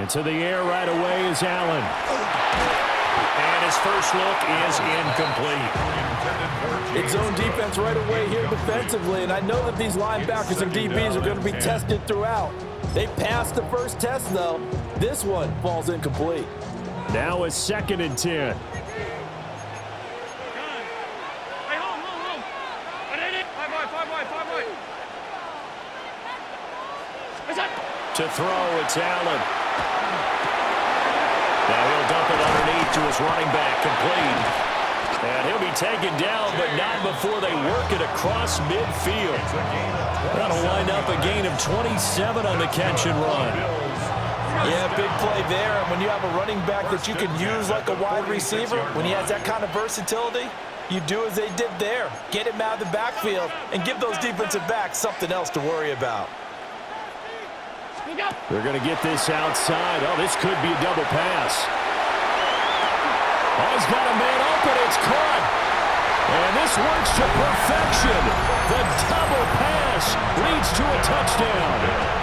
Into the air right away is Allen. And his first look is incomplete. It's zone defense right away here defensively, and I know that these linebackers and DBs are going to be tested throughout. They passed the first test, though. This one falls incomplete. Now it's 2nd and 10. To throw, it's Allen. Now he'll dump it underneath to his running back, complete. And he'll be taken down, but not before they work it across midfield. That'll wind up a gain of 27 on the catch and run. Yeah, big play there. And when you have a running back that you can use like a wide receiver, when he has that kind of versatility, you do as they did there. Get him out of the backfield and give those defensive backs something else to worry about. They're going to get this outside. Oh, this could be a double pass. Oh, he's got a man open. It's caught. And this works to perfection. The double pass leads to a touchdown.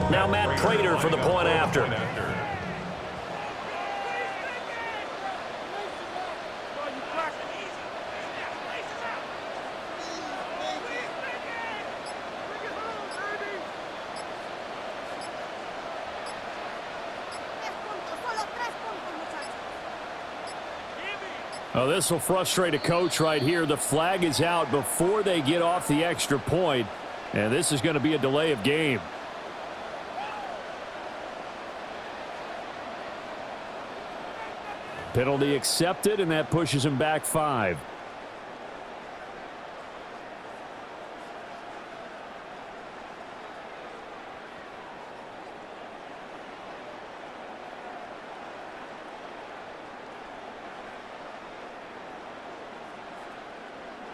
Now Matt Prater for the point after. Oh, this will frustrate a coach right here. The flag is out before they get off the extra point, and this is going to be a delay of game. Penalty accepted, and that pushes him back 5.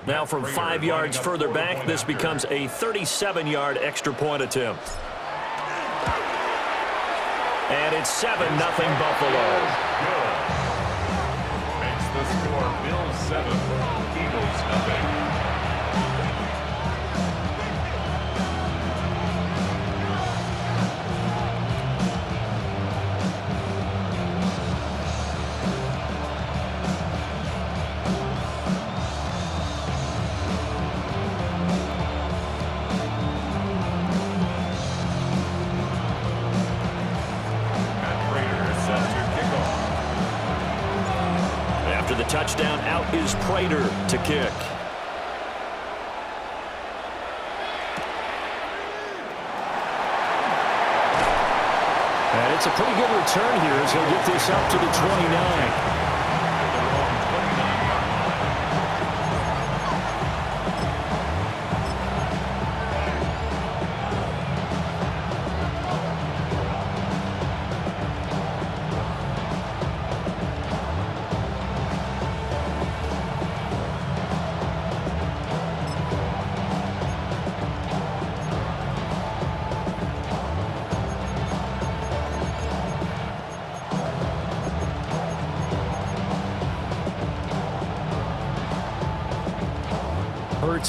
Now from 5 yards further back, this becomes a 37-yard extra point attempt. And it's 7-0 Buffalo. The score, Bills 7, Eagles nothing. Touchdown, out is Prater to kick. And it's a pretty good return here as he'll get this up to the 29.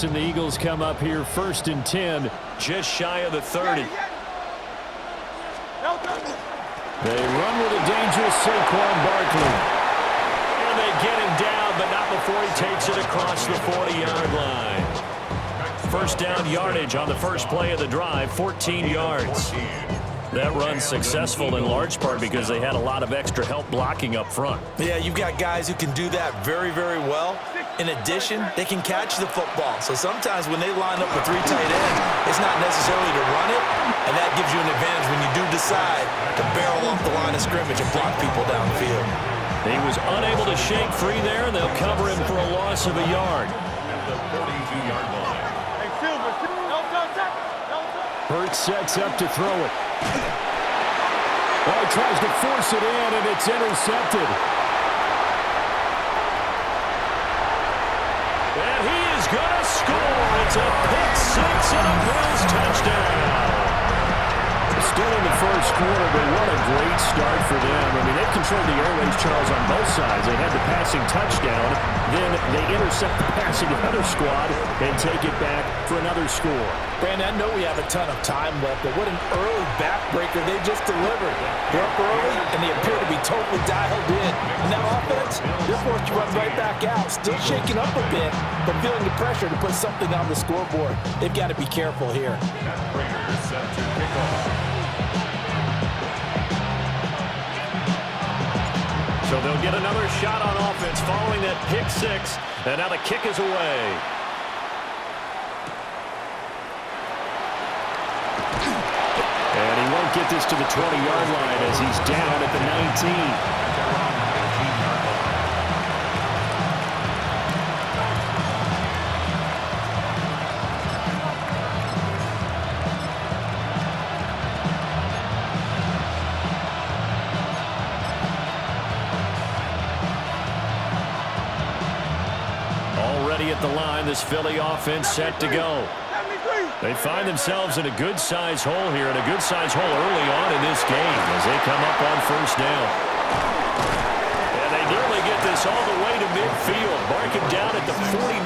And the Eagles come up here 1st and 10, just shy of the 30. They run with a dangerous Saquon Barkley. And they get him down, but not before he takes it across the 40-yard line. First down yardage on the first play of the drive, 14 yards. That run's successful in large part because they had a lot of extra help blocking up front. Yeah, you've got guys who can do that very, very well. In addition, they can catch the football. So sometimes when they line up with 3 tight ends, it's not necessarily to run it, and that gives you an advantage when you do decide to barrel off the line of scrimmage and block people downfield. He was unable to shake free there, and they'll cover him for a loss of a yard. At the 42-yard line. Hurts sets up to throw it. Well, he tries to force it in, and it's intercepted. And he is going to score. It's a pick six and a Bills touchdown. first quarter, but what a great start for them. I mean, they've controlled the airways, Charles, on both sides. They had the passing touchdown, then they intercept the passing of the other squad and take it back for another score. Brandon, I know we have a ton of time left, but what an early backbreaker they just delivered. They're up early, and they appear to be totally dialed in. And that offense, they're forced to run right back out, still shaking up a bit, but feeling the pressure to put something on the scoreboard. They've got to be careful here. Set to kick off. So they'll get another shot on offense following that pick six, and now the kick is away. And he won't get this to the 20-yard line as he's down at the 19. At the line, this Philly offense set to go. They find themselves in a good-sized hole here, and a good-sized hole early on in this game as they come up on first down. And they nearly get this all the way to midfield, marking down at the 49.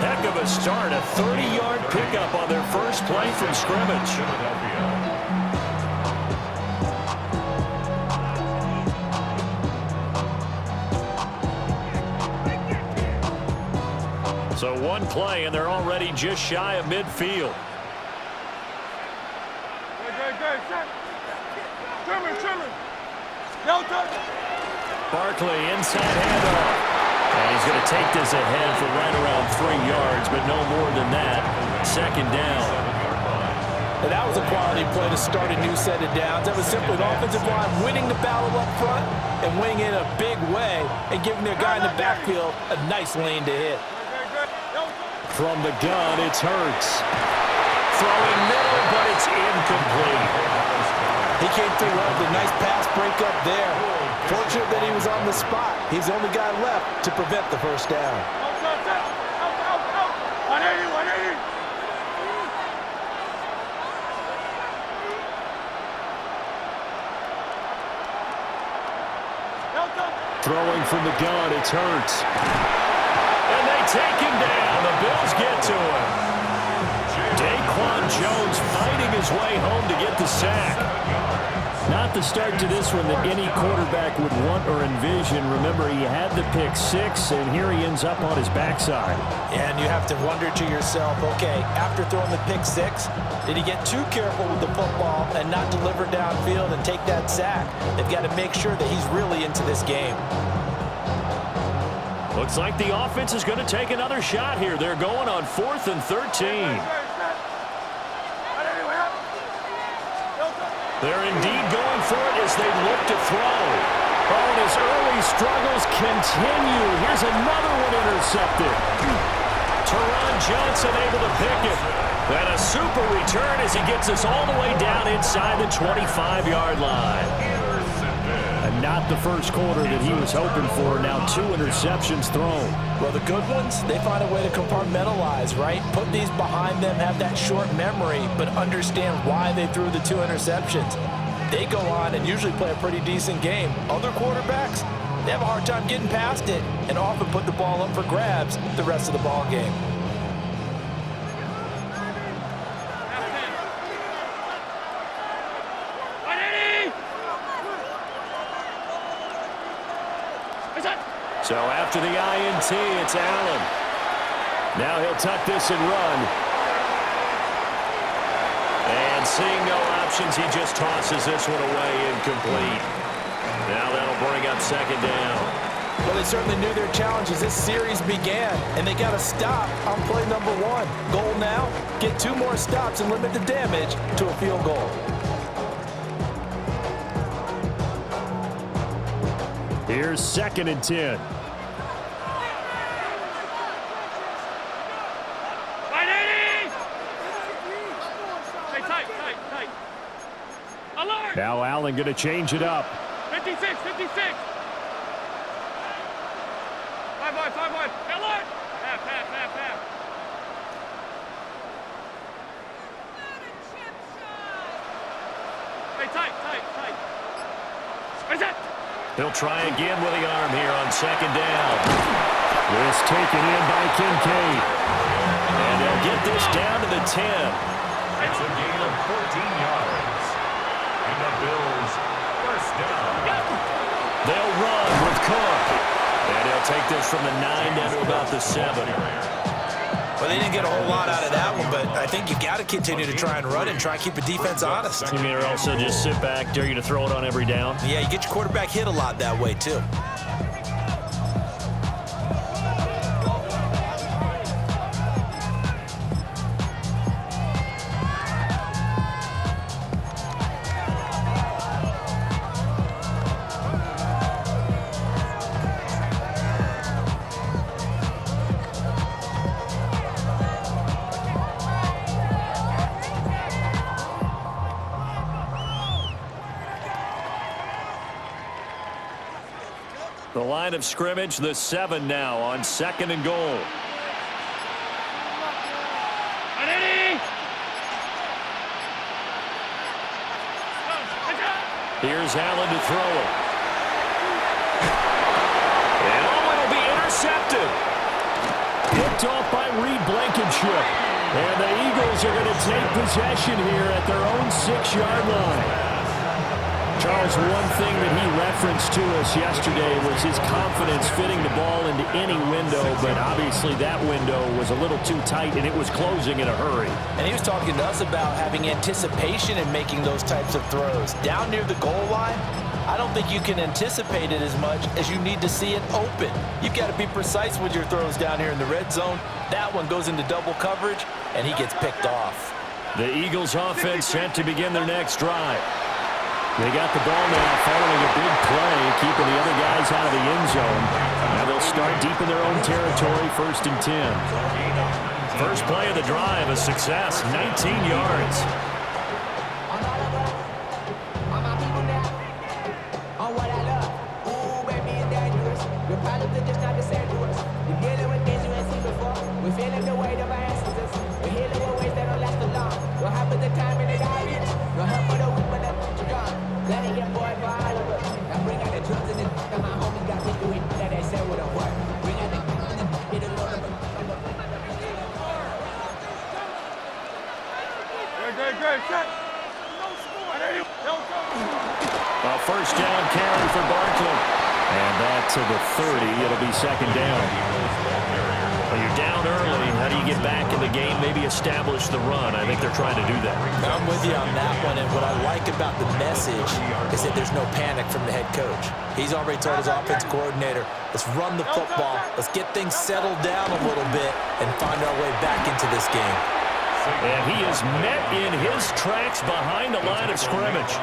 Heck of a start, a 30-yard pickup on their first play from scrimmage. So one play, and they're already just shy of midfield. Barkley, inside handoff. And he's going to take this ahead for right around 3 yards, but no more than that. Second down. And that was a quality play to start a new set of downs. That was simply an offensive line winning the battle up front and winning in a big way and giving their guy in the backfield a nice lane to hit. From the gun, it's Hurts. Throwing middle, but it's incomplete. He came through well with a nice pass breakup there. Fortunate that he was on the spot. He's the only guy left to prevent the first down. Throwing from the gun, it's Hurts. And they take him down. The Bills get to him. Daquan Jones fighting his way home to get the sack. Not the start to this one that any quarterback would want or envision. Remember, he had the pick six, and here he ends up on his backside. And you have to wonder to yourself, okay, after throwing the pick six, did he get too careful with the football and not deliver downfield and take that sack? They've got to make sure that he's really into this game. Looks like the offense is going to take another shot here. They're going on 4th and 13. They're indeed going for it as they look to throw. Oh, and his early struggles continue. Here's another one intercepted. Teron Johnson able to pick it. And a super return as he gets us all the way down inside the 25-yard line. And not the first quarter that he was hoping for. Now 2 interceptions thrown. Well, the good ones, they find a way to compartmentalize, right? Put these behind them, have that short memory, but understand why they threw the 2 interceptions. They go on and usually play a pretty decent game. Other quarterbacks, they have a hard time getting past it and often put the ball up for grabs the rest of the ball game. So after the INT, it's Allen. Now he'll tuck this and run. And seeing no options, he just tosses this one away incomplete. Now that'll bring up second down. Well, they certainly knew their challenge as this series began, and they got to stop on play number 1. Goal now, get 2 more stops and limit the damage to a field goal. Here's 2nd and 10. Now Allen going to change it up. 56, 56. 5 wide. Allen. Half. He'll try again with the arm here on second down. This taken in by Kincaid. And they'll get this down to the 10. It's a gain of 14 yards. And the Bills first down. They'll run with Cook. And he'll take this from the 9 down to about the 7. Well, they didn't get a whole lot out of that one, but I think you got to continue to try and run and try and keep the defense honest. You mean or also just sit back, dare you to throw it on every down? Yeah, you get your quarterback hit a lot that way, too. The line of scrimmage, the 7 now on 2nd and goal. Here's Allen to throw it. And it'll be intercepted. Picked off by Reed Blankenship. And the Eagles are going to take possession here at their own 6-yard line. Charles, one thing that he referenced to us yesterday was his confidence fitting the ball into any window, but obviously that window was a little too tight, and it was closing in a hurry. And he was talking to us about having anticipation in making those types of throws. Down near the goal line, I don't think you can anticipate it as much as you need to see it open. You've got to be precise with your throws down here in the red zone. That one goes into double coverage, and he gets picked off. The Eagles offense set to begin their next drive. They got the ball now following a big play, keeping the other guys out of the end zone. Now they'll start deep in their own territory, 1st and 10. First play of the drive, a success, 19 yards. A first down carry for Barkley. And that to the 30. It'll be 2nd down. Well, you're down early. How do you get back in the game? Maybe establish the run. I think they're trying to do that. I'm with you on that one, and what I like about the message is that there's no panic from the head coach. He's already told his offense coordinator, let's run the football, let's get things settled down a little bit, and find our way back into this game. And he is met in his tracks behind the line of scrimmage.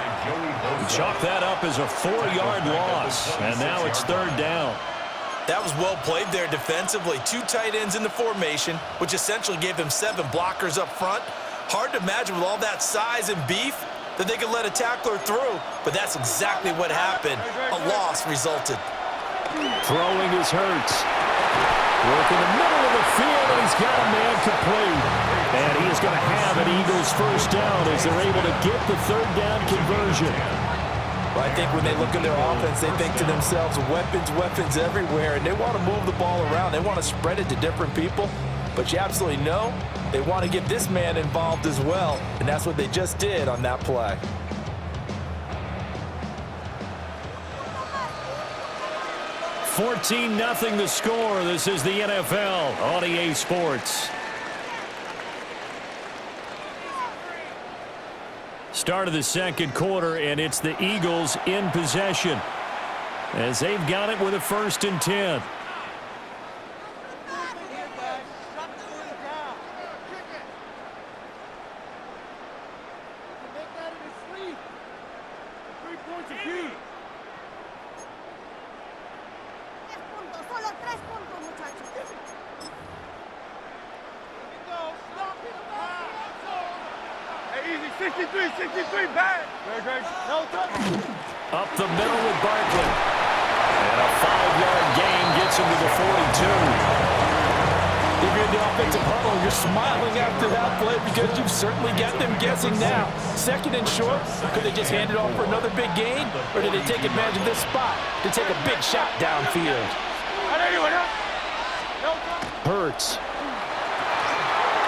Chalk that up as a 4-yard loss, and now it's 3rd down. That was well played there defensively. 2 tight ends in the formation, which essentially gave them 7 blockers up front. Hard to imagine with all that size and beef that they could let a tackler through, but that's exactly what happened. A loss resulted. Throwing is Hurts. Work in the middle of the field, and he's got a man complete. And he is going to have an Eagles first down as they're able to get the 3rd down conversion. Well, I think when they look at their offense, they think to themselves, weapons, weapons everywhere, and they want to move the ball around. They want to spread it to different people. But you absolutely know they want to get this man involved as well, and that's what they just did on that play. $14-0 the score. This is the NFL on EA Sports. Start of the 2nd quarter, and it's the Eagles in possession as they've got it with a 1st and 10. Up the middle with Barkley. And a 5-yard gain gets him to the 42. The you're in the offensive huddle, you're smiling after that play because you've certainly got them guessing now. Second and short, could they just hand it off for another big gain? Or did they take advantage of this spot to take a big shot downfield? Hurts.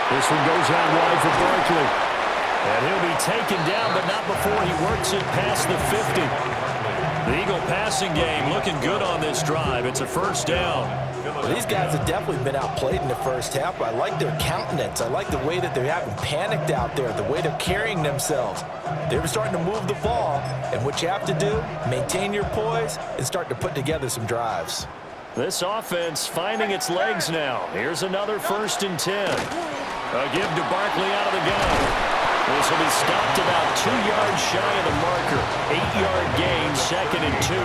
This one goes out wide for Barkley. And he'll be taken down, but not before he works it past the 50. The Eagle passing game looking good on this drive. It's a first down. Well, these guys have definitely been outplayed in the first half, but I like their countenance. I like the way that they haven't panicked out there, the way they're carrying themselves. They're starting to move the ball, and what you have to do, maintain your poise and start to put together some drives. This offense finding its legs now. Here's another 1st and 10. A give to Barkley out of the gun. This will be stopped about 2 yards shy of the marker. 8-yard gain, 2nd and 2.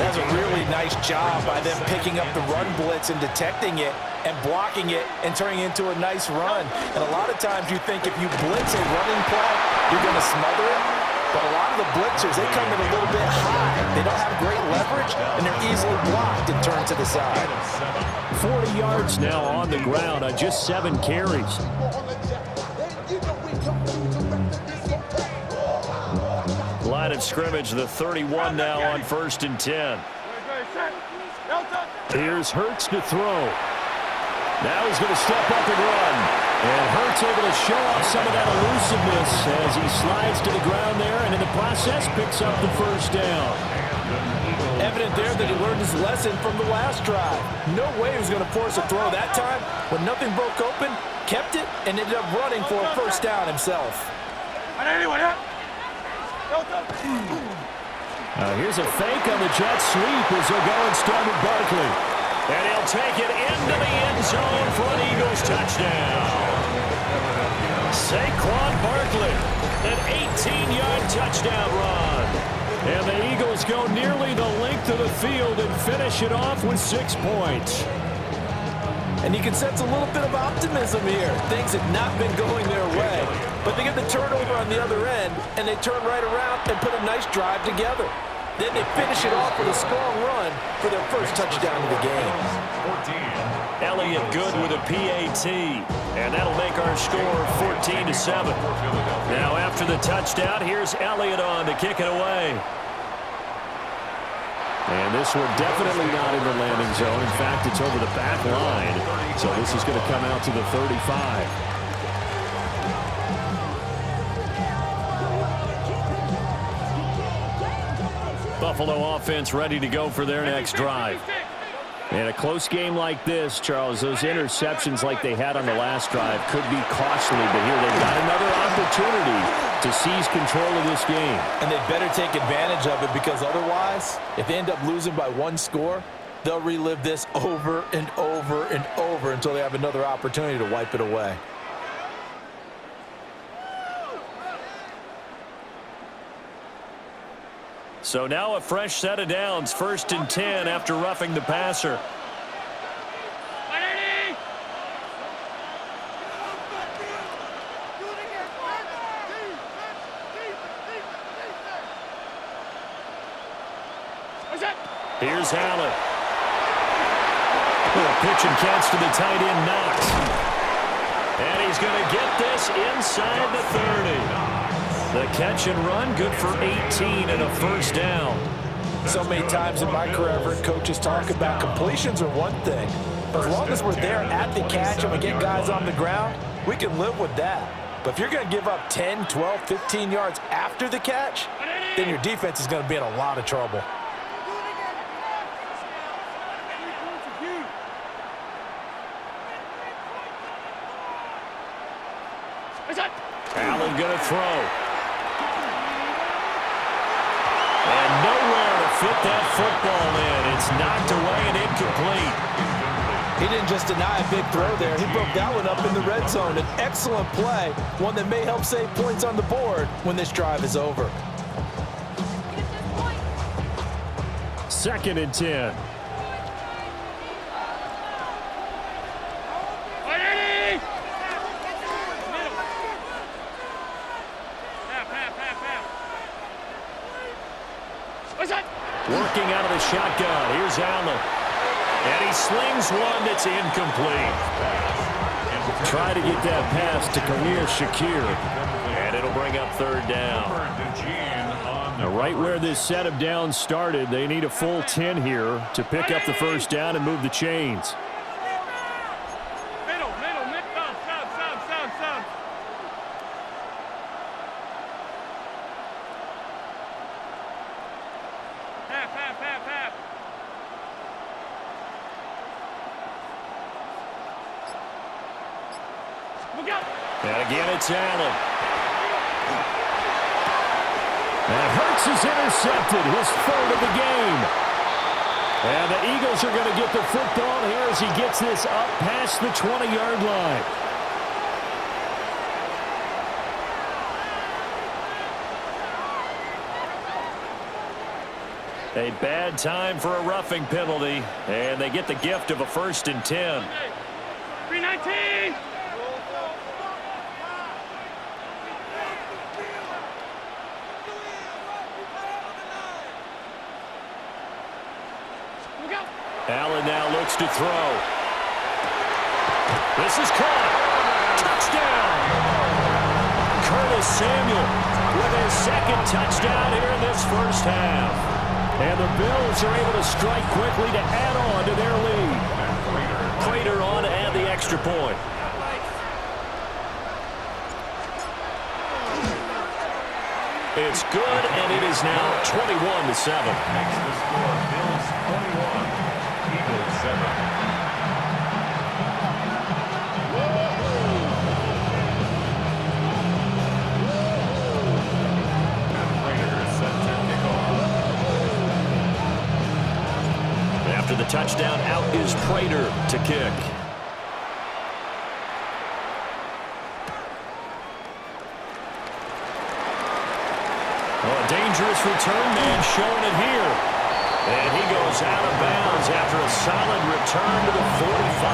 That's a really nice job by them picking up the run blitz and detecting it and blocking it and turning it into a nice run. And a lot of times you think if you blitz a running play, you're going to smother it. But a lot of the blitzers, they come in a little bit high. They don't have great leverage, and they're easily blocked and turned to the side. 40 yards now on the ground on just 7 carries. Line of scrimmage, the 31 now on 1st and 10. Here's Hurts to throw. Now he's going to step up and run. And Hurts able to show off some of that elusiveness as he slides to the ground there, and in the process picks up the 1st down. Evident there that he learned his lesson from the last drive. No way he was going to force a throw that time. When nothing broke open, kept it, and ended up running for a 1st down himself. Here's a fake on the jet sweep as they'll go and start with Barkley. And he'll take it into the end zone for an Eagles touchdown. Saquon Barkley, an 18-yard touchdown run. And the Eagles go nearly the length of the field and finish it off with 6 points. And you can sense a little bit of optimism here. Things have not been going their way. But they get the turnover on the other end, and they turn right around and put a nice drive together. Then they finish it off with a strong run for their 1st touchdown of the game. Elliott good with a PAT, and that'll make our score 14-7. Now after the touchdown, here's Elliott on to kick it away. And this one definitely not in the landing zone. In fact, it's over the back line. So this is going to come out to the 35. Buffalo offense ready to go for their next drive. In a close game like this, Charles, those interceptions like they had on the last drive could be costly, but here they've got another opportunity to seize control of this game. And they better take advantage of it, because otherwise, if they end up losing by 1 score, they'll relive this over and over and over until they have another opportunity to wipe it away. So now a fresh set of downs, 1st and 10 after roughing the passer. Here's Allen. A pitch and catch to the tight end, Knox. And he's going to get this inside the 30. The catch and run, good for 18 and a 1st down. So many times in my career, I've heard coaches talk about completions are one thing. But as long as we're there at the catch and we get guys on the ground, we can live with that. But if you're going to give up 10, 12, 15 yards after the catch, then your defense is going to be in a lot of trouble. Allen going to throw. And nowhere to fit that football in. It's knocked away and incomplete. He didn't just deny a big throw there. He broke that one up in the red zone. An excellent play, one that may help save points on the board when this drive is over. 2nd and 10. Working out of the shotgun. Here's Allen. And he slings one that's incomplete. Try to get that pass to Khalil Shakir. And it'll bring up third down. Now, right where this set of downs started, they need a full 10 here to pick up the first down and move the chains. And again, it's Allen. And Hurts is intercepted, his third of the game. And the Eagles are going to get the football here as he gets this up past the 20-yard line. A bad time for a roughing penalty, and they get the gift of a 1st and 10. 319! Allen now looks to throw. This is caught. Touchdown! Curtis Samuel with his second touchdown here in this first half. And the Bills are able to strike quickly to add on to their lead. Prater on to add the extra point. It's good, and it is now 21-7. Makes the score Bills 21, Eagles 7. After the touchdown, out is Prater to kick. A dangerous return man showing it here. And he goes out of bounds after a solid return to the 45.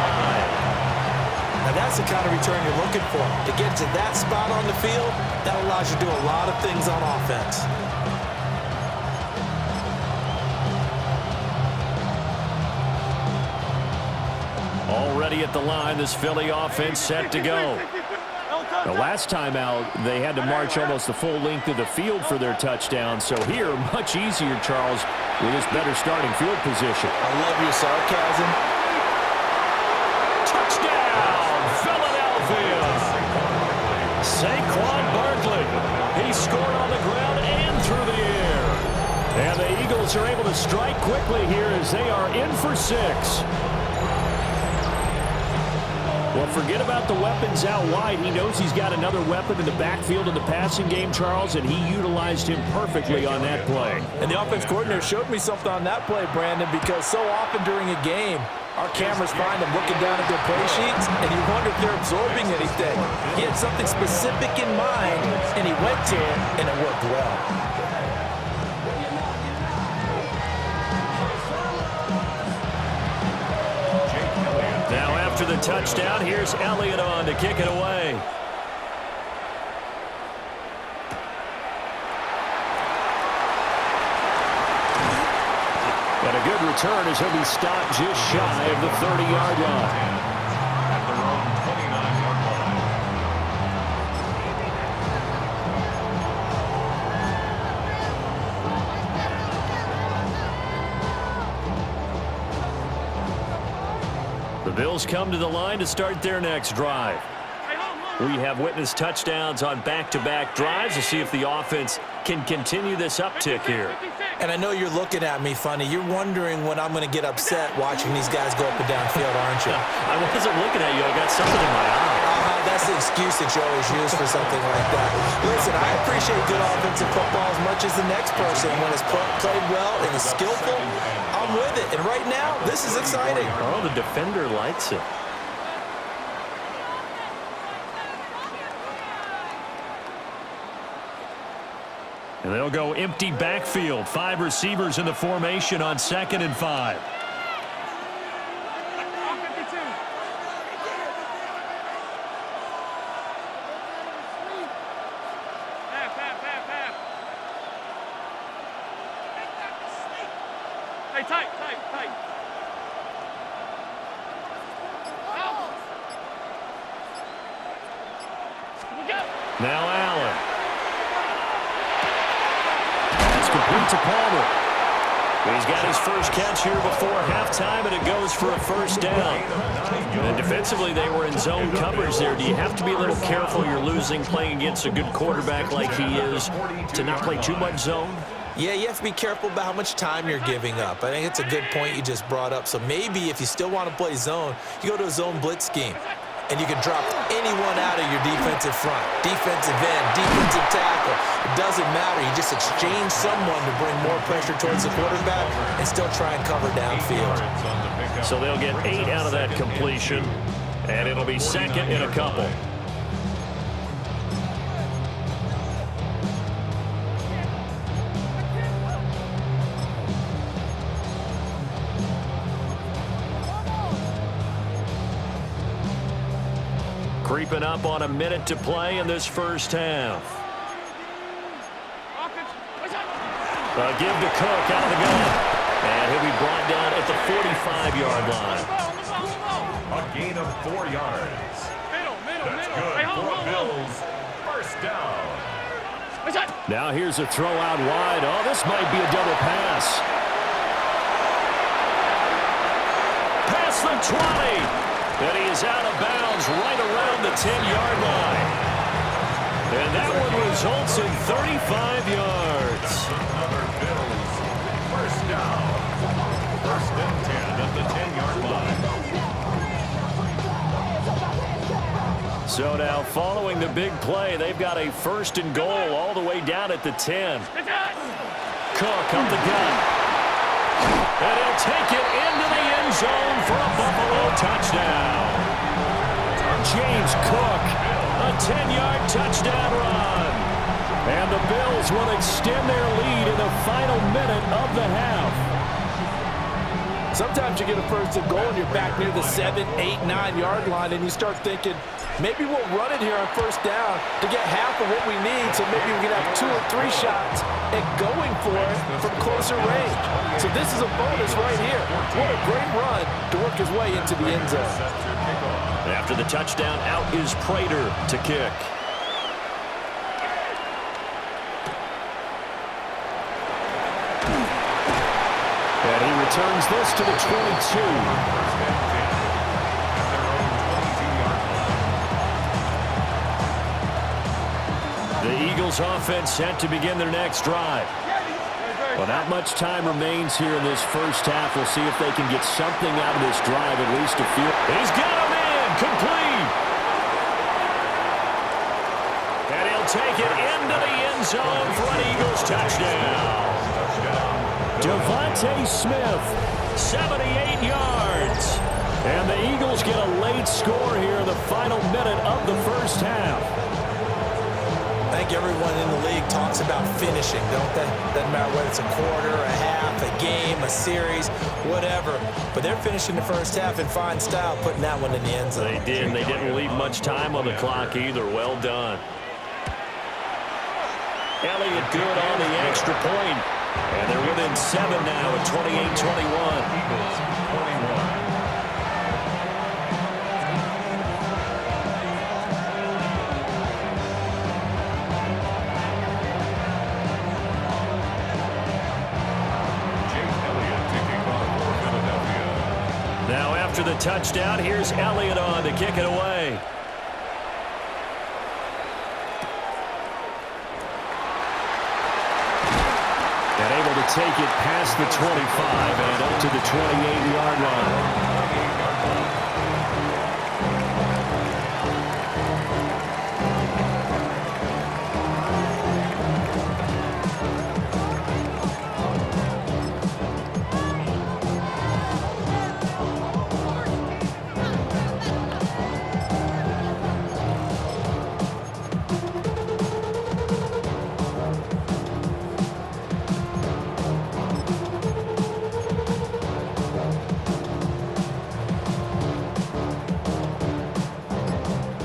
Now that's the kind of return you're looking for. To get to that spot on the field, that allows you to do a lot of things on offense. Already at the line, this Philly offense set to go. The last time out, they had to march almost the full length of the field for their touchdown. So here, much easier, Charles, with this better starting field position. I love your sarcasm. Touchdown, Philadelphia! Saquon Barkley. He scored on the ground and through the air. And the Eagles are able to strike quickly here as they are in for 6. Well, forget about the weapons out wide. He knows he's got another weapon in the backfield in the passing game, Charles, and he utilized him perfectly on that play. And the offense coordinator showed me something on that play, Brandon, because so often during a game, our cameras find them looking down at their play sheets, and you wonder if they're absorbing anything. He had something specific in mind, and he went to it, and it worked well. Now after the touchdown, here's Elliott on to kick it away. And a good return as he'll be stopped just shy of the 30-yard line. At their own 29-yard line. The Bills come to the line to start their next drive. We have witnessed touchdowns on back-to-back drives to see if the offense can continue this uptick here. And I know you're looking at me funny. You're wondering when I'm going to get upset watching these guys go up and down field, aren't you? I wasn't looking at you. I got something in my eye. That's the excuse that you always use for something like that. Listen, I appreciate good offensive football as much as the next person. When it's played well and is skillful, I'm with it. And right now, this is exciting. Oh, the defender likes it. And they'll go empty backfield. 5 receivers in the formation on 2nd and 5. Hey, tight. Now Allen. That's complete to Palmer. He's got his first catch here before halftime, and it goes for a first down. And defensively, they were in zone coverage there. Do you have to be a little careful? You're losing playing against a good quarterback like he is to not play too much zone? Yeah, you have to be careful about how much time you're giving up. I think it's a good point you just brought up. So maybe if you still want to play zone, you go to a zone blitz scheme. And you can drop anyone out of your defensive front, defensive end, defensive tackle. It doesn't matter. You just exchange someone to bring more pressure towards the quarterback and still try and cover downfield. So they'll get 8 out of that completion, and it'll be second in a couple. Creeping up on a minute to play in this first half. Give to Cook out of the gun. And he'll be brought down at the 45-yard line. A gain of 4 yards. That's good for Bills. First down. Now here's a throw out wide. Oh, this might be a double pass. Past the 20. And he is out of bounds right around the 10-yard line. And that one results in 35 yards. Another Bills. First down. First and 10 at the 10-yard line. So now following the big play, they've got a first and goal all the way down at the 10. Cook up the gun. And he'll take it into the end zone for a Buffalo touchdown. James Cook, a 10-yard touchdown run. And the Bills will extend their lead in the final minute of the half. Sometimes you get a first and goal and you're back near the 7, 8, 9-yard line, and you start thinking, maybe we'll run it here on first down to get half of what we need, so maybe we can have 2 or 3 shots at going for it from closer range. So this is a bonus right here. What a great run to work his way into the end zone. After the touchdown, out is Prater to kick. And he returns this to the 22. The Eagles offense set to begin their next drive. Well, not much time remains here in this first half. We'll see if they can get something out of this drive, at least a few. He's got him in, complete. And he'll take it into the end zone for an Eagles touchdown. Devontae Smith, 78 yards. And the Eagles get a late score here in the final minute of the first half. I think everyone in the league talks about finishing, don't they? Doesn't matter whether it's a quarter, a half, a game, a series, whatever. But they're finishing the first half in fine style, putting that one in the end zone. They did. They didn't leave much time on the clock either. Well done. Elliott good on the extra point. And they're within 7 now at 28-21. Eagles 21. Now after the touchdown, here's Elliott on to kick it away. And able to take it past the 25 and up to the 28-yard line.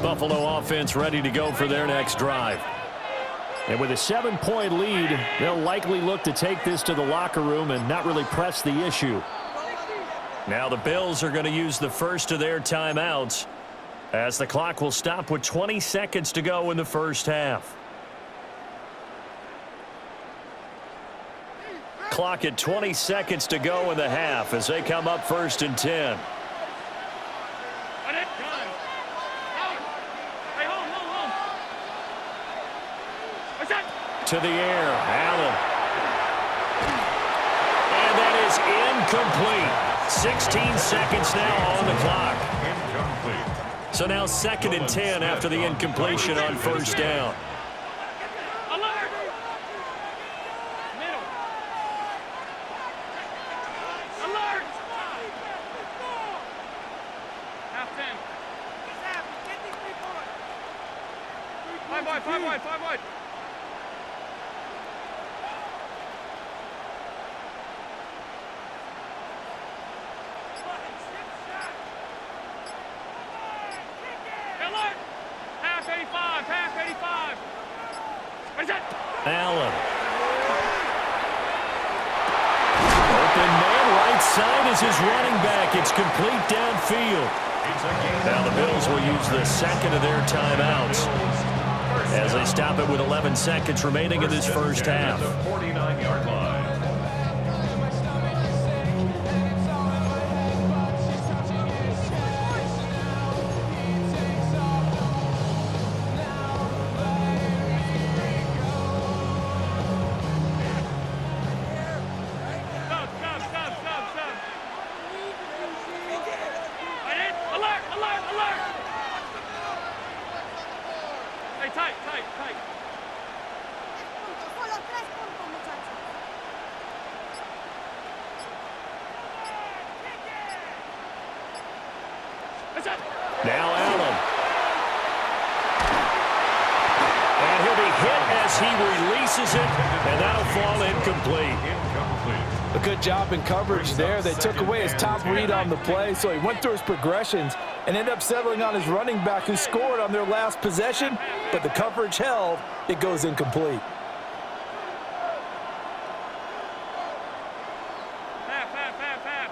Buffalo offense ready to go for their next drive. And with a 7-point lead, they'll likely look to take this to the locker room and not really press the issue. Now the Bills are going to use the first of their timeouts As the clock will stop with 20 seconds to go in the first half. Clock at 20 seconds to go in the half as they come up 1st and 10. To the air, Allen. And that is incomplete. 16 seconds now on the clock. Incomplete. So now 2nd and 10 after the incompletion on 1st down. Five wide. Half 85. Allen. Open man, right side is his running back. It's complete downfield. Now the Bills will use the 2nd of their timeouts as they stop it with 11 seconds remaining in this first half. 49-yard line. Tight. Now Allen. And he'll be hit as he releases it, and that'll fall incomplete. A good job in coverage there. They took away his top read on the play, so he went through his progressions and ended up settling on his running back who scored on their last possession, but the coverage held. It goes incomplete. Half.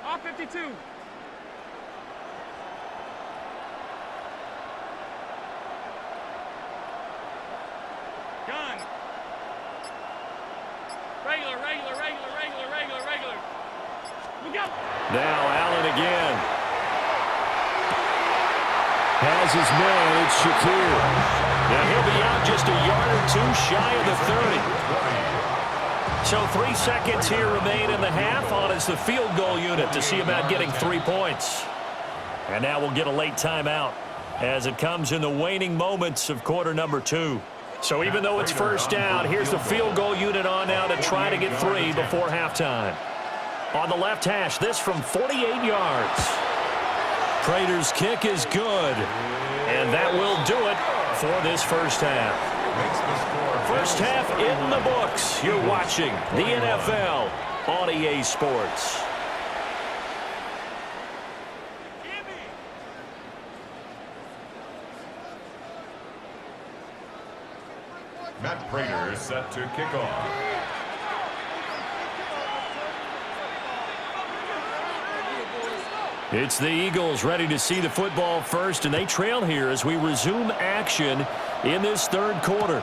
All 52. Gun. Regular. We go. Now Allen again. Has his man, it's Shakir. Now he'll be out just a yard or two shy of the 30. So 3 seconds here remain in the half on as the field goal unit to see about getting 3 points. And now we'll get a late timeout as it comes in the waning moments of quarter number 2. So even though it's first down, here's the field goal unit on now to try to get 3 before halftime. On the left hash, this from 48 yards. Prater's kick is good. And that will do it for this first half. First half in the books. You're watching the NFL on EA Sports. Matt Prater is set to kick off. It's the Eagles ready to see the football first, and they trail here as we resume action in this third quarter.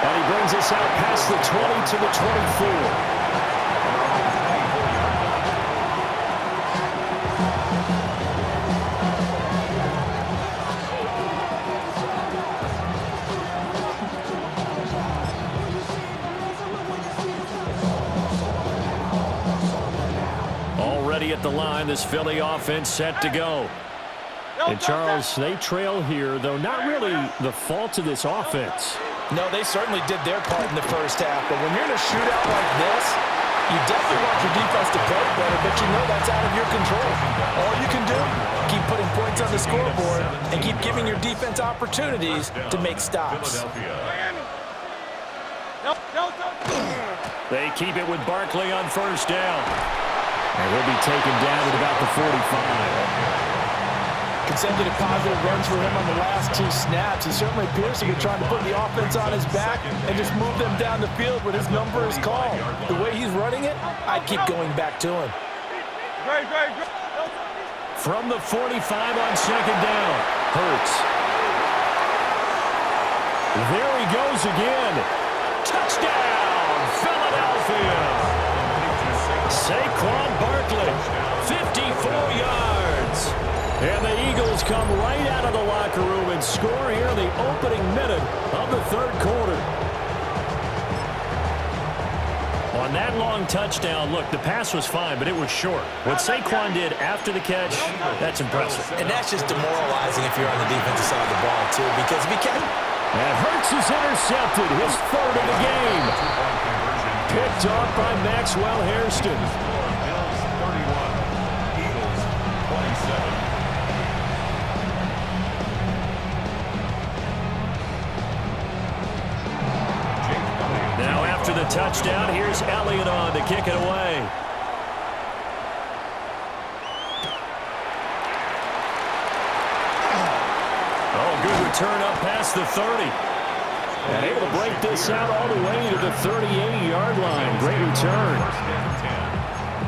And he brings us out past the 20 to the 24. At the line, this Philly offense set to go. And Charles, they trail here, though not really the fault of this offense. No, they certainly did their part in the first half, but when you're in a shootout like this, you definitely want your defense to play better, but you know that's out of your control. All you can do, keep putting points on the scoreboard and keep giving your defense opportunities to make stops. They keep it with Barkley on first down. And he'll be taken down at about the 45. Consecutive positive runs for him on the last 2 snaps. He certainly appears to be trying to put the offense on his back and just move them down the field when his number is called. The way he's running it, I'd keep going back to him. From the 45 on second down. Hurts. There he goes again. Touchdown, Philadelphia. Saquon Barkley, 54 yards. And the Eagles come right out of the locker room and score here in the opening minute of the third quarter. On that long touchdown, look, the pass was fine, but it was short. What Saquon did after the catch, that's impressive. And that's just demoralizing if you're on the defensive side of the ball, too, because if he can't... And Hurts is intercepted, his third of the game. Picked off by Maxwell Hairston. Bills 31, Eagles 27. Now after the touchdown, here's Elliott on to kick it away. Oh, good return up past the 30. And able to break this out all the way to the 38-yard line. Great return. First and 10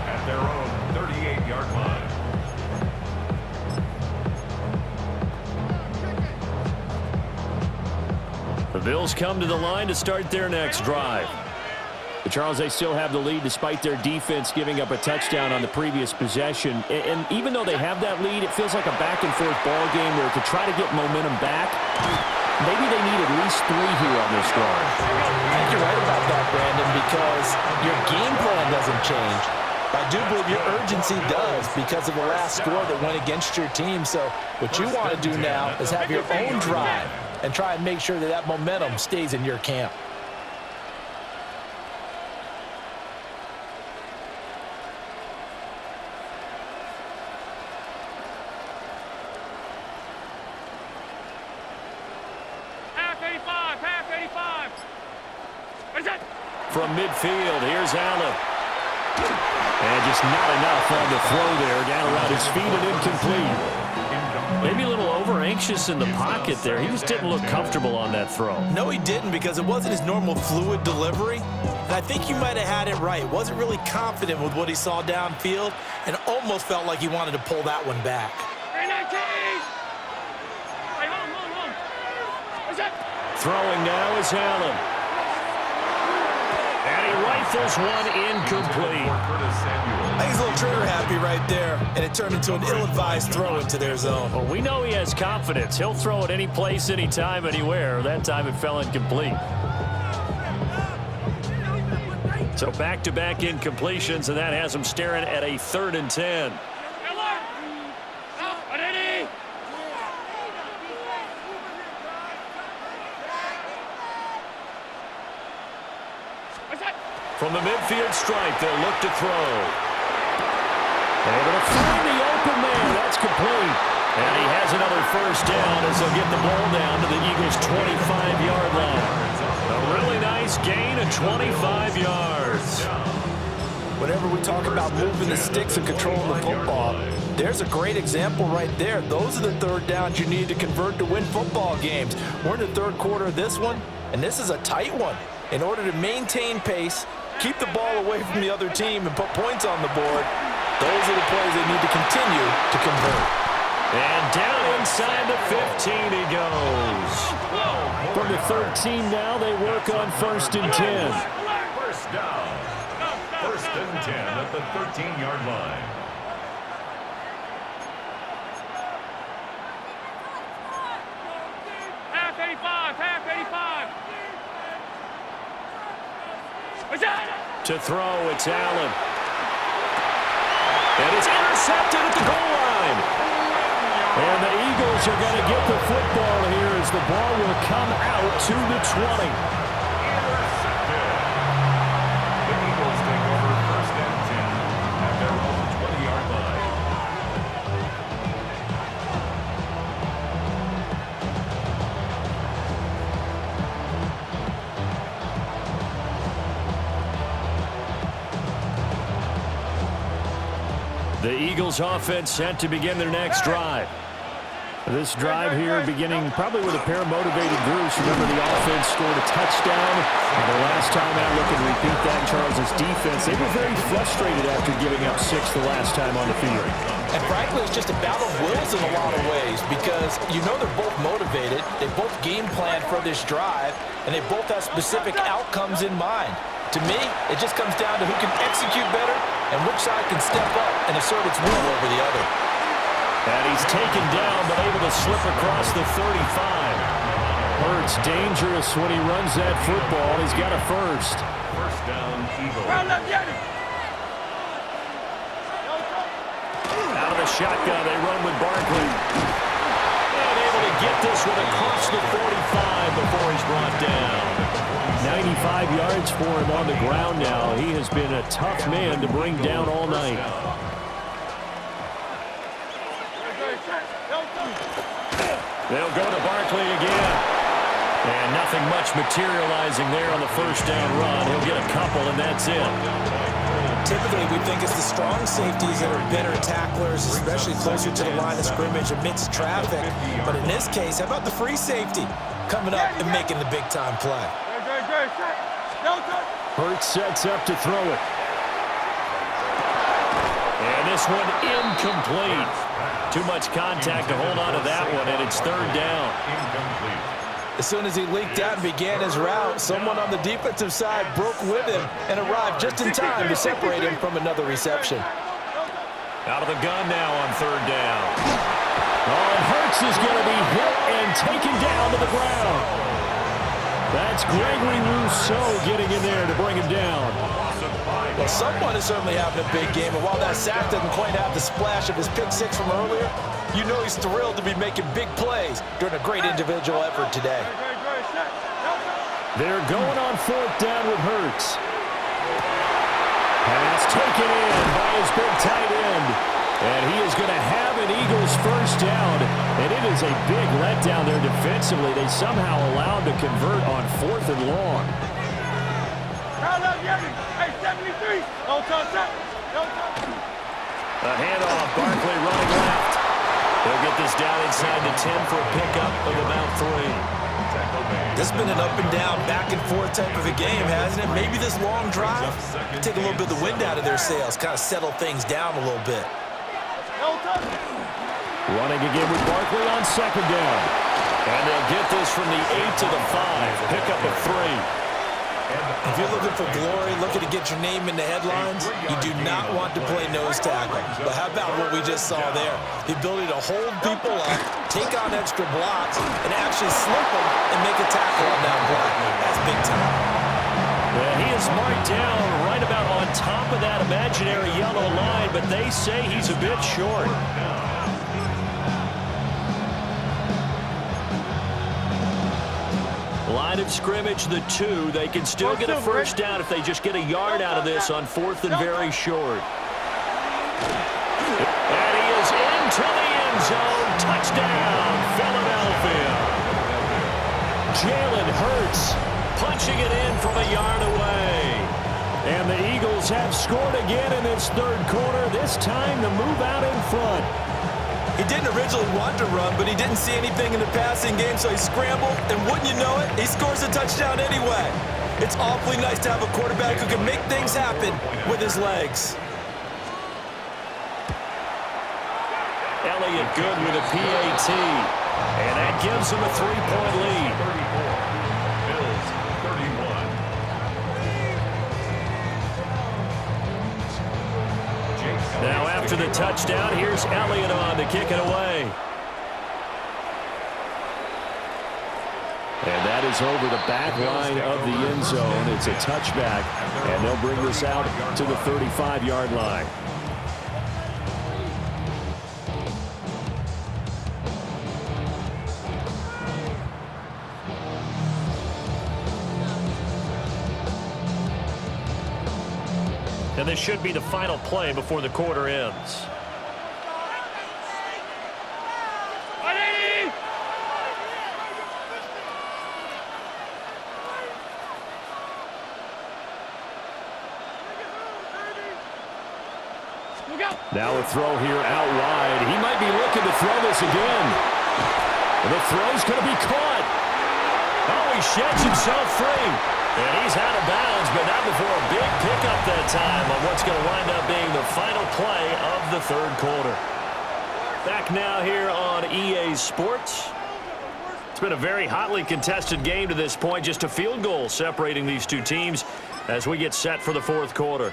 at their own 38-yard line. The Bills come to the line to start their next drive. But Charles, they still have the lead despite their defense giving up a touchdown on the previous possession. And even though they have that lead, it feels like a back-and-forth ball game where to try to get momentum back, maybe they need at least 3 here on this drive. I think you're right about that, Brandon, because your game plan doesn't change. I do believe your urgency does because of the last score that went against your team. So what you want to do now is have your own drive and try and make sure that that momentum stays in your camp. From midfield, here's Allen. And just not enough on the throw there. Down around his feet and incomplete. Maybe a little over-anxious in the pocket there. He just didn't look comfortable on that throw. No, he didn't, because it wasn't his normal fluid delivery. And I think you might have had it right. Wasn't really confident with what he saw downfield and almost felt like he wanted to pull that one back. Throwing now is Allen. And he rifles one incomplete. I think he's a little trigger happy right there, and it turned into an ill-advised throw into their zone. Well, we know he has confidence. He'll throw it any place, anytime, anywhere. That time it fell incomplete. So back-to-back incompletions, and that has him staring at a 3rd and 10. From the midfield stripe, they'll look to throw. Able to find the open man. That's complete. And he has another first down as they'll get the ball down to the Eagles' 25-yard line. A really nice gain of 25 yards. Whenever we talk about moving the sticks and controlling the football, there's a great example right there. Those are the third downs you need to convert to win football games. We're in the third quarter of this one, and this is a tight one. In order to maintain pace, keep the ball away from the other team, and put points on the board, those are the plays they need to continue to convert. And down inside the 15 he goes. From the 13 now, they work on 1st and 10. First down. 1st and 10 at the 13-yard line. Half 85. To throw, it's Allen. And it's intercepted at the goal line. And the Eagles are going to get the football here as the ball will come out to the 20. Intercepted. The Eagles take over 1st and 10 at their own 20-yard line. The Eagles offense set to begin their next drive. This drive here beginning probably with a pair of motivated groups. Remember, the offense scored a touchdown. And the last time out, look and repeat that, Charles' defense. They were very frustrated after giving up 6 the last time on the field. And frankly, it's just a battle of wills in a lot of ways because you know they're both motivated. They both game plan for this drive, and they both have specific outcomes in mind. To me, it just comes down to who can execute better and which side can step up and assert its will over the other. And he's taken down, but able to slip across the 35. Hurts dangerous when he runs that football. He's got a first. First down, Eagles. Out of the shotgun, they run with Barkley. And able to get this one across the 45 before he's brought down. 95 yards for him on the ground now. He has been a tough man to bring down all night. They'll go to Barkley again. And nothing much materializing there on the first down run. He'll get a couple, and that's it. Typically, we think it's the strong safeties that are better tacklers, especially closer to the line of scrimmage amidst traffic. But in this case, how about the free safety coming up and making the big-time play? Hurts sets up to throw it. And this one incomplete. Too much contact to hold on to that one, and it's third down. As soon as he leaked out and began his route, someone on the defensive side broke with him and arrived just in time to separate him from another reception. Out of the gun now on third down. Oh, and Hurts is going to be hit and taken down to the ground. That's Gregory Rousseau getting in there to bring him down. Well, someone is certainly having a big game, and while that sack doesn't quite have the splash of his pick six from earlier, you know he's thrilled to be making big plays during a great individual effort today. They're going on fourth down with Hurts. Pass taken in by his big tight end. And he is going to have an Eagles first down. And it is a big letdown there defensively. They somehow allowed to convert on fourth and long. A handoff, Barkley running left. They'll get this down inside the 10 for a pickup of about 3. This has been an up and down, back and forth type of a game, hasn't it? Maybe this long drive, take a little bit of the wind out of their sails, kind of settle things down a little bit. Running again with Barkley on second down. And they'll get this from the 8 to the 5. Pickup of 3. If you're looking for glory, looking to get your name in the headlines, you do not want to play nose tackle. But how about what we just saw there? The ability to hold people up, take on extra blocks, and actually slip them and make a tackle on that play. That's big time. Well, he is marked down right about on top of that imaginary yellow line, but they say he's a bit short. Line of scrimmage, the 2. They can still get a first down if they just get a yard out of this on fourth and very short. And he is into the end zone. Touchdown, Philadelphia. Jalen Hurts punching it in from a yard away. And the Eagles have scored again in this third quarter, this time to move out in front. He didn't originally want to run, but he didn't see anything in the passing game, so he scrambled, and wouldn't you know it, he scores a touchdown anyway. It's awfully nice to have a quarterback who can make things happen with his legs. Elliott good with a PAT, and that gives him a 3-point lead. 34, Bills 31. Now after the touchdown, here's Elliott on to kick it away. And that is over the back line of the end zone. It's a touchback, and they'll bring this out to the 35-yard line. And this should be the final play before the quarter ends. Now a throw here out wide. He might be looking to throw this again. The throw's going to be caught. Oh, he sheds himself free. And he's out of bounds, but not before a big pickup that time on what's going to wind up being the final play of the third quarter. Back now here on EA Sports. It's been a very hotly contested game to this point. Just a field goal separating these two teams as we get set for the fourth quarter.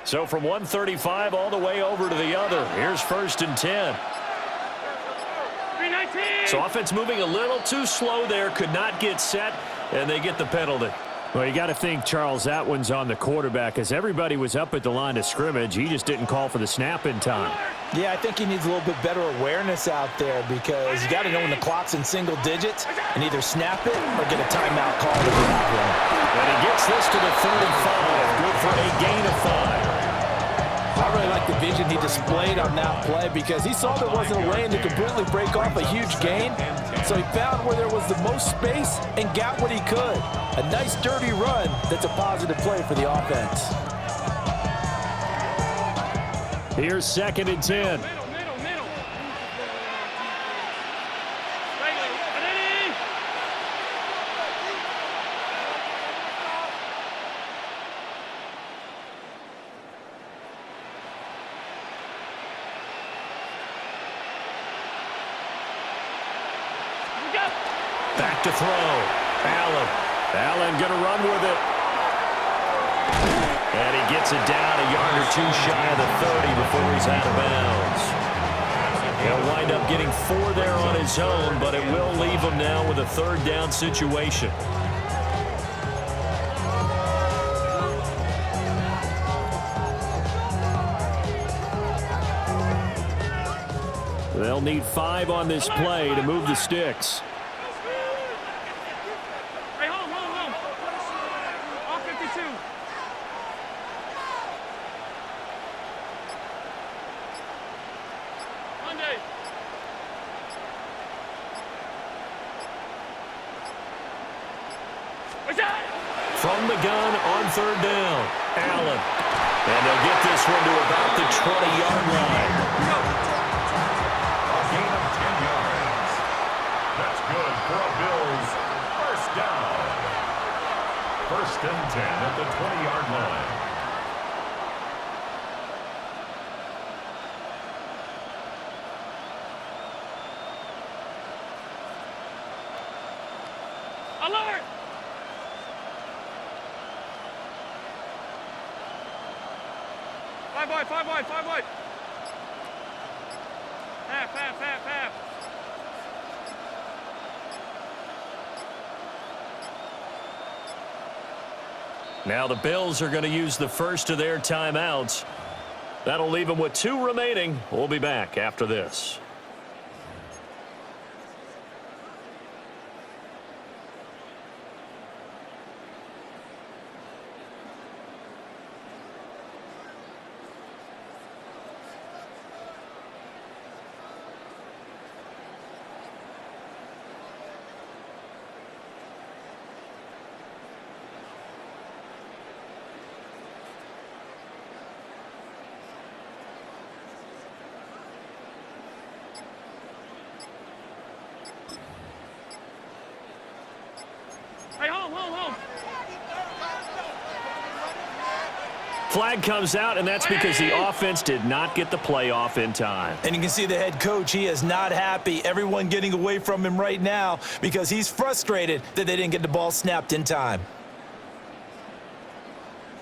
So from 135 all the way over to the other. Here's 1st and 10. So offense moving a little too slow there. Could not get set, and they get the penalty. Well, you got to think, Charles, that one's on the quarterback as everybody was up at the line of scrimmage. He just didn't call for the snap in time. Yeah, I think he needs a little bit better awareness out there because you got to know when the clock's in single digits and either snap it or get a timeout call if you have one. And he gets this to the 35. Good for a gain of 5. I really like the vision he displayed on that play because he saw there wasn't a lane to completely break off a huge gain. So he found where there was the most space and got what he could. A nice, dirty run that's a positive play for the offense. Here's 2nd and 10. Back to throw. Allen going to run with it. And he gets it down a yard or two shy of the 30 before he's out of bounds. He'll wind up getting 4 there on his own, but it will leave him now with a 3rd down situation. They'll need 5 on this play to move the sticks. From the gun on 3rd down, Allen. And they'll get this one to about the 20-yard line. A gain of 10 yards. That's good for a Bills 1st down. 1st and 10 at the 20-yard line. Alert! Five wide. Half. Now the Bills are going to use the first of their timeouts. That'll leave them with 2 remaining. We'll be back after this. Home. Flag comes out, and that's because the offense did not get the play off in time. And you can see the head coach, he is not happy. Everyone getting away from him right now because he's frustrated that they didn't get the ball snapped in time.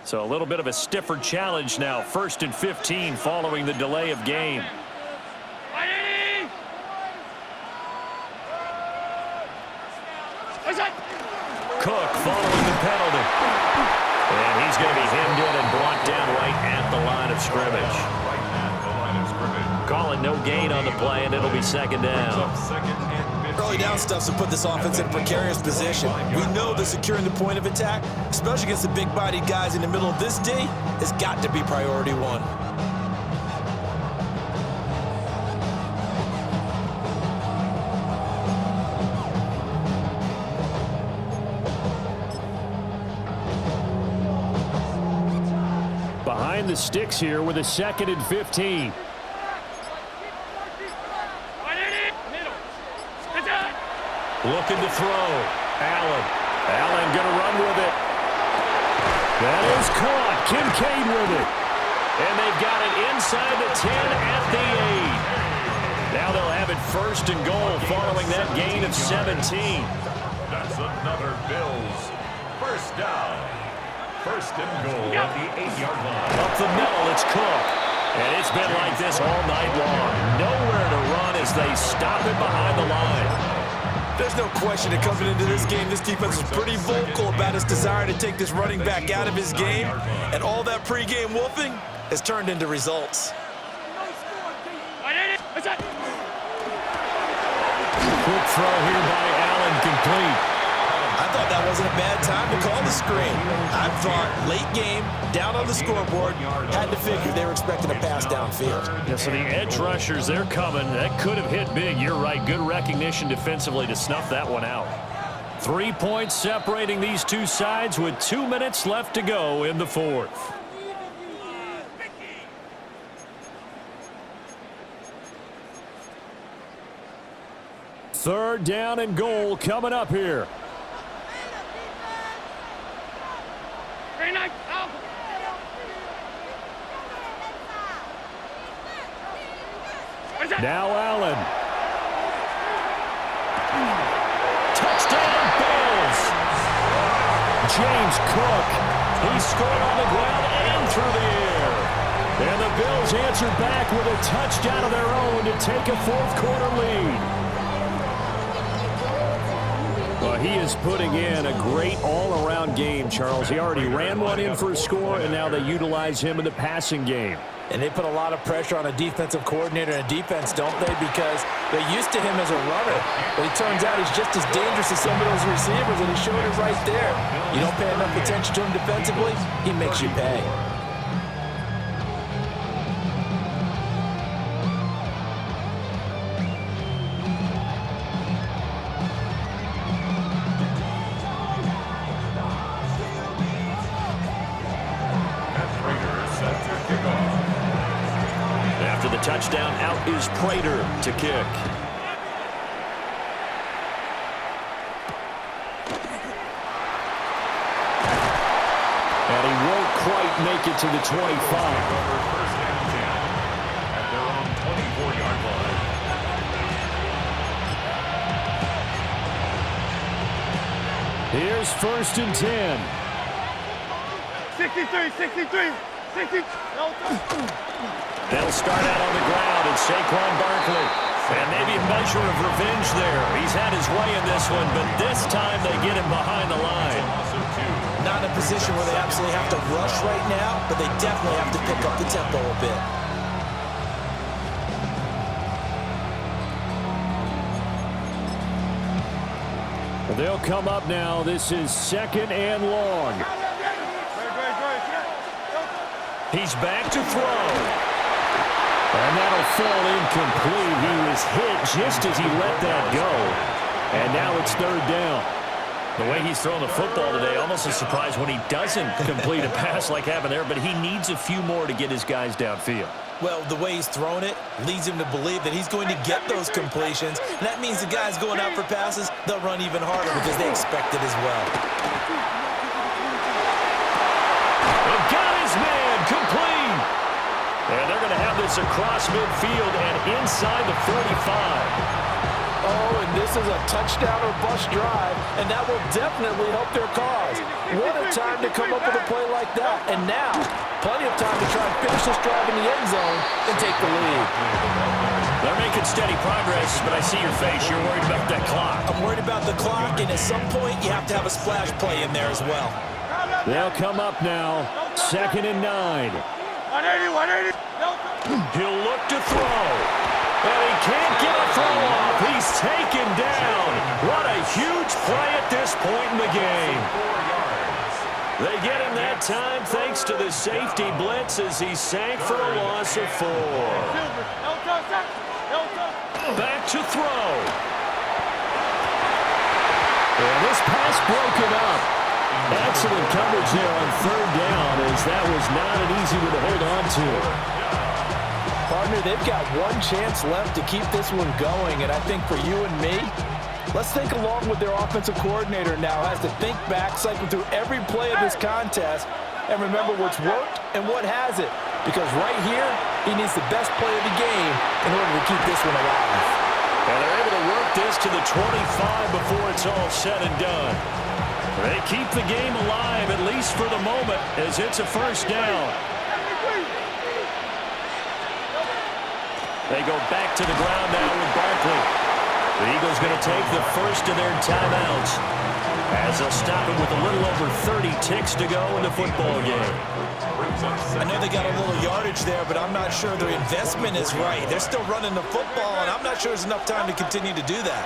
So a little bit of a stiffer challenge now. 1st and 15 following the delay of game. Cook following the penalty. And he's going to be hemmed in and brought down right at the line of scrimmage. Calling no gain on the play, and it'll be 2nd down. 2nd and Early down stuffs will put this offense in a precarious position. We know that securing the point of attack, especially against the big-bodied guys in the middle of this D, has got to be priority one. Behind the sticks here with a 2nd and 15. Looking to throw. Allen going to run with it. That is caught. Kincaid with it. And they've got it inside the 10 at the 8. Now they'll have it 1st and goal following that gain of 17. That's another Bills 1st down. 1st and goal at the 8-yard line. Up the middle, it's Cook. And it's been like this all night long. Nowhere to run as they stop it behind the line. There's no question that coming into this game, this defense is pretty vocal about its desire to take this running back out of his game. And all that pregame wolfing has turned into results. Quick throw here by Allen, complete. I thought that wasn't a bad time to call the screen. I thought late game, down on the scoreboard, had to figure they were expecting a pass downfield. Yeah, so the edge rushers, they're coming. That could have hit big. You're right. Good recognition defensively to snuff that one out. 3 points separating these two sides with 2 minutes left to go in the 4th. Third down and goal coming up here. Now Allen. Touchdown Bills. James Cook. He scored on the ground and through the air. And the Bills answer back with a touchdown of their own to take a 4th quarter lead. Well, he is putting in a great all-around game, Charles. He already ran one in for a score, and now they utilize him in the passing game. And they put a lot of pressure on a defensive coordinator and a defense, don't they? Because they're used to him as a runner. But it turns out he's just as dangerous as some of those receivers, and he showed it right there. You don't pay enough attention to him defensively, he makes you pay. Touchdown, out is Prater to kick. And he won't quite make it to the 25. First and 10 at their own 24-yard line. Here's 1st and 10. 63. They'll start out on the ground, and Saquon Barkley. And maybe a measure of revenge there. He's had his way in this one, but this time they get him behind the line. Not in a position where they absolutely have to rush right now, but they definitely have to pick up the tempo a bit. Well, they'll come up now. This is 2nd and long. He's back to throw. And that'll fall incomplete. He was hit just as he let that go. And now it's 3rd down. The way he's throwing the football today, almost a surprise when he doesn't complete a pass like happened there, but he needs a few more to get his guys downfield. Well, the way he's thrown it leads him to believe that he's going to get those completions. And that means the guys going out for passes, they'll run even harder because they expect it as well. And got his man complete. And they're going to have this across midfield and inside the 45. Oh, and this is a touchdown or bust drive, and that will definitely help their cause. What a time to come up with a play like that. And now, plenty of time to try and finish this drive in the end zone and take the lead. They're making steady progress, but I see your face. You're worried about that clock. I'm worried about the clock, and at some point, you have to have a splash play in there as well. They'll come up now, 2nd and 9. 180. He'll look to throw. And he can't get a throw off. He's taken down. What a huge play at this point in the game. They get him that time thanks to the safety blitz as he sank for a loss of 4. Back to throw. And this pass broken up. Excellent coverage there on 3rd down, as that was not an easy one to hold on to. Partner, they've got one chance left to keep this one going, and I think for you and me, let's think along with their offensive coordinator now has to think back, cycle through every play of this contest, and remember what's worked and what hasn't. Because right here, he needs the best play of the game in order to keep this one alive. And they're able to work this to the 25 before it's all said and done. They keep the game alive, at least for the moment, as it's a 1st down. They go back to the ground now with Barkley. The Eagles going to take the first of their timeouts, as they'll stop it with a little over 30 ticks to go in the football game. I know they got a little yardage there, but I'm not sure their investment is right. They're still running the football, and I'm not sure there's enough time to continue to do that.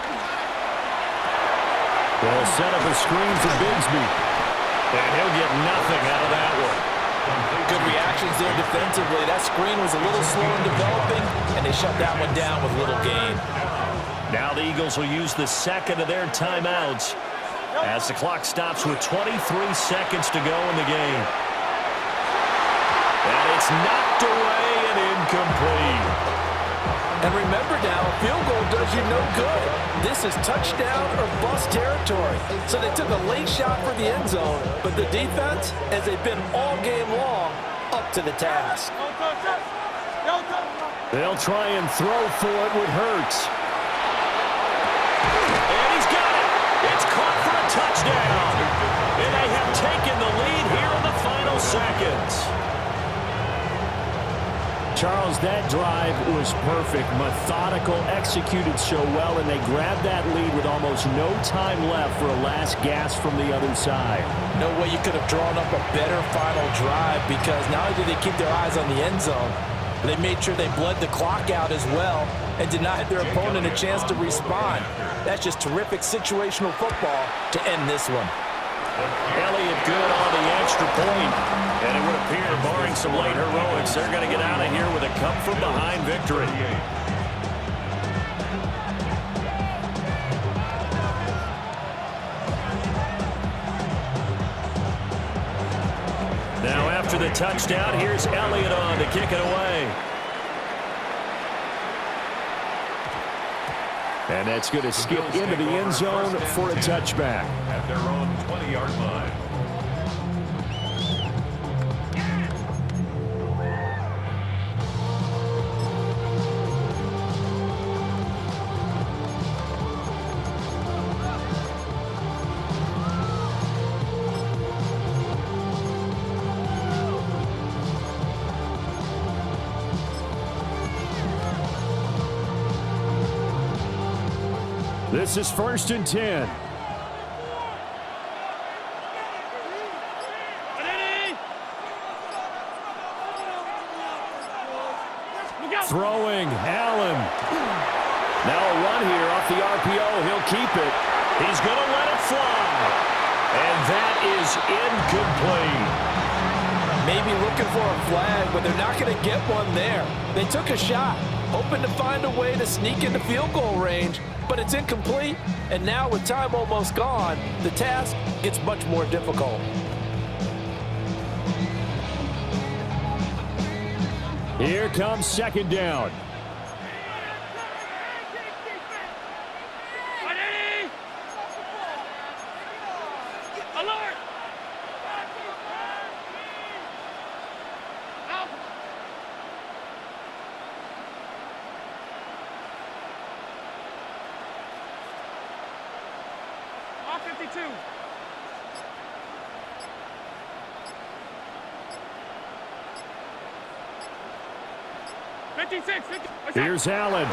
They'll set up a screen for Bigsby, and he'll get nothing out of that one. Good reactions there defensively. That screen was a little slow in developing, and they shut that one down with little gain. Now the Eagles will use the second of their timeouts as the clock stops with 23 seconds to go in the game. And it's knocked away and incomplete. And remember now, a field goal does you no good. This is touchdown or bust territory. So they took a late shot for the end zone, but the defense, as they've been all game long, up to the task. They'll try and throw for it with Hurts. And he's got it. It's caught for a touchdown. And they have taken the lead here in the final seconds. Charles, that drive was perfect, methodical, executed so well, and they grabbed that lead with almost no time left for a last gasp from the other side. No way you could have drawn up a better final drive, because not only did they keep their eyes on the end zone, they made sure they bled the clock out as well and denied their opponent a chance to respond. That's just terrific situational football to end this one. Elliott good on the extra point. And it would appear, barring some late heroics, they're going to get out of here with a come-from-behind victory. Now after the touchdown, here's Elliott on to kick it away. And that's going to skip into the end zone for a touchback. At their own 20-yard line. This is 1st and 10. Throwing, Allen. Now a run here off the RPO. He'll keep it. He's going to let it fly. And that is incomplete. Maybe looking for a flag, but they're not going to get one there. They took a shot, hoping to find a way to sneak into field goal range, but it's incomplete. And now with time almost gone, the task gets much more difficult. Here comes 2nd down. Here's Allen.